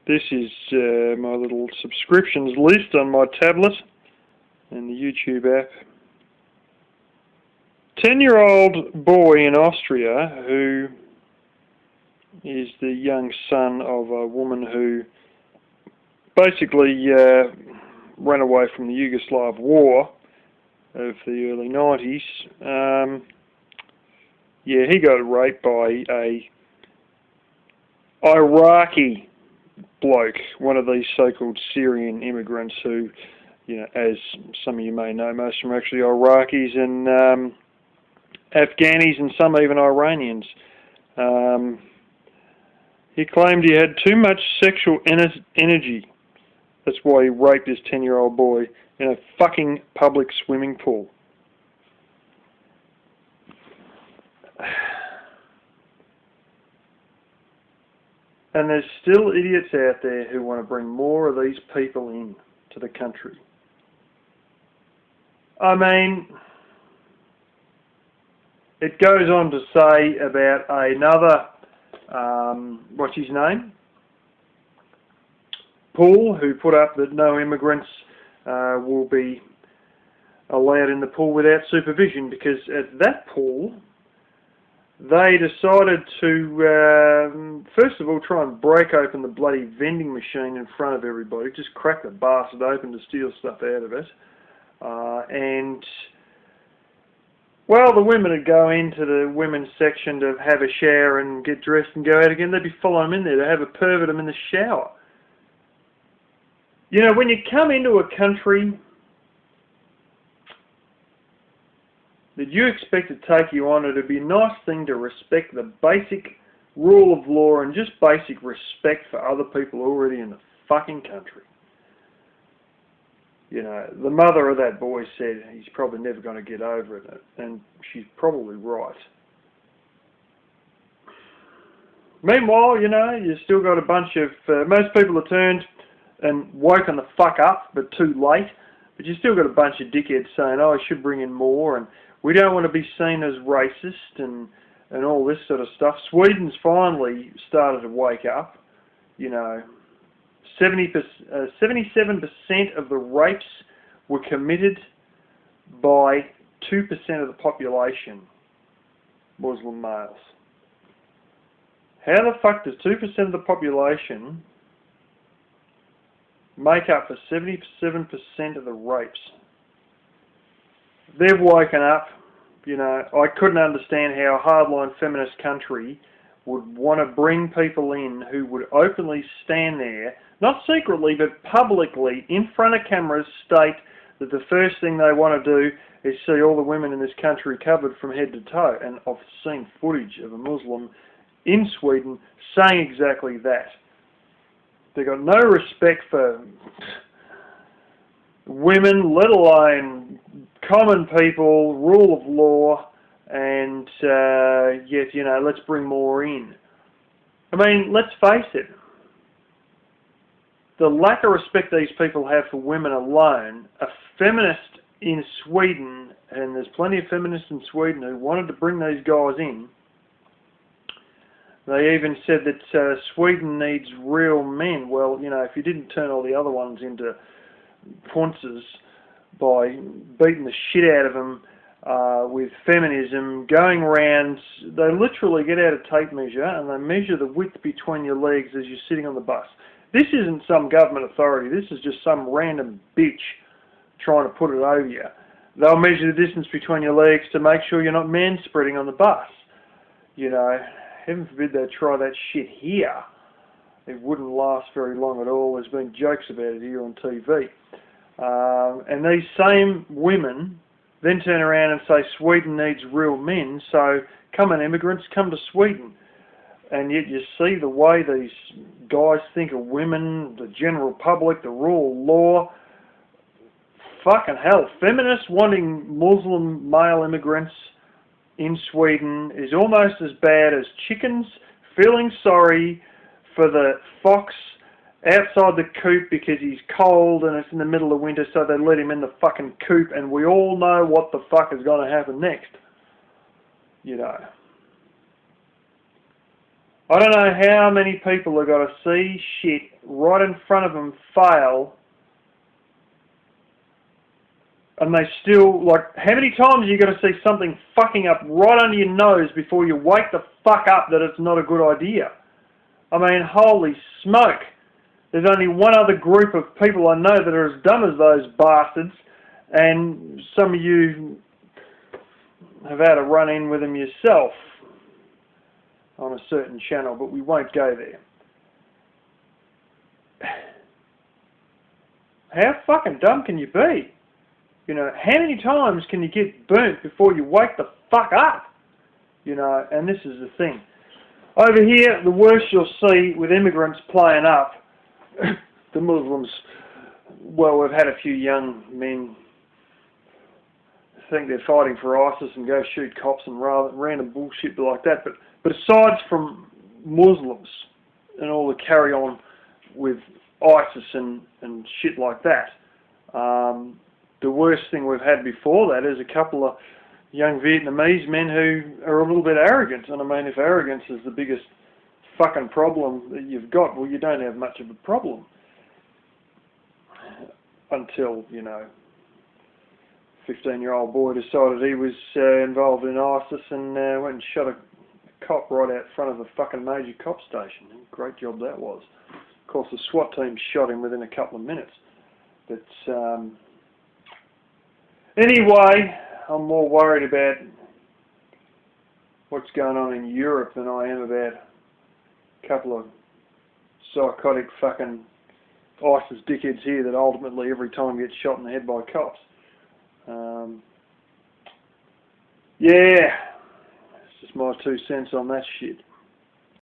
This is my little subscriptions list on my tablet and the YouTube app. 10-year-old boy in Austria who is the young son of a woman who basically ran away from the Yugoslav war of the early 90s. He got raped by a Iraqi bloke, one of these so-called Syrian immigrants who, as some of you may know, most of them are actually Iraqis and Afghanis and some even Iranians. He claimed he had too much sexual energy. That's why he raped this 10-year-old boy in a fucking public swimming pool. And there's still idiots out there who want to bring more of these people in to the country. I mean, it goes on to say about another, what's his name? Pool, who put up that no immigrants will be allowed in the pool without supervision, because at that pool they decided to, first of all, try and break open the bloody vending machine in front of everybody, just crack the bastard open to steal stuff out of it. Well, the women would go into the women's section to have a shower and get dressed and go out again. They'd be following them in there to have a pervert them in the shower. When you come into a country that you expect to take you on, it'd be a nice thing to respect the basic rule of law and just basic respect for other people already in the fucking country. The mother of that boy said he's probably never going to get over it, and she's probably right. Meanwhile, you still got a bunch of, most people have turned and woken the fuck up, but too late. But you still got a bunch of dickheads saying, oh, I should bring in more, and we don't want to be seen as racist and all this sort of stuff. Sweden's finally started to wake up. 77% of the rapes were committed by 2% of the population, Muslim males. How the fuck does 2% of the population make up for 77% of the rapes? They've woken up. I couldn't understand how a hardline feminist country would want to bring people in who would openly stand there, not secretly but publicly, in front of cameras, state that the first thing they want to do is see all the women in this country covered from head to toe. And I've seen footage of a Muslim in Sweden saying exactly that. They've got no respect for women, let alone common people, rule of law, and yet, let's bring more in. I mean, let's face it. The lack of respect these people have for women alone, a feminist in Sweden, and there's plenty of feminists in Sweden who wanted to bring these guys in. They even said that Sweden needs real men. Well, if you didn't turn all the other ones into ponces by beating the shit out of them with feminism, going around, they literally get out a tape measure and they measure the width between your legs as you're sitting on the bus. This isn't some government authority. This is just some random bitch trying to put it over you. They'll measure the distance between your legs to make sure you're not man-spreading on the bus. Heaven forbid they try that shit here. It wouldn't last very long at all. There's been jokes about it here on TV. And these same women then turn around and say Sweden needs real men, so come on immigrants, come to Sweden. And yet you see the way these guys think of women, the general public, the rule of law. Fucking hell, feminists wanting Muslim male immigrants in Sweden is almost as bad as chickens feeling sorry for the fox outside the coop because he's cold and it's in the middle of winter, so they let him in the fucking coop, and we all know what the fuck is going to happen next. I don't know how many people have got to see shit right in front of them fail, and they still, like, how many times are you got to see something fucking up right under your nose before you wake the fuck up that it's not a good idea? I mean, holy smoke. There's only one other group of people I know that are as dumb as those bastards, and some of you have had a run-in with them yourself on a certain channel, but we won't go there. How fucking dumb can you be? You know, how many times can you get burnt before you wake the fuck up? You know, and this is the thing. Over here, the worst you'll see with immigrants playing up, the Muslims, well, we've had a few young men think they're fighting for ISIS and go shoot cops and random bullshit like that, but aside from Muslims and all the carry on with ISIS and shit like that, the worst thing we've had before that is a couple of young Vietnamese men who are a little bit arrogant. And I mean, if arrogance is the biggest fucking problem that you've got, well, you don't have much of a problem. Until, you know, 15-year-old boy decided he was involved in ISIS and went and shot a cop right out front of a fucking major cop station. Great job that was. Of course, the SWAT team shot him within a couple of minutes. But anyway, I'm more worried about what's going on in Europe than I am about a couple of psychotic fucking ISIS dickheads here that ultimately every time get shot in the head by cops. Yeah, it's just my 2 cents on that shit.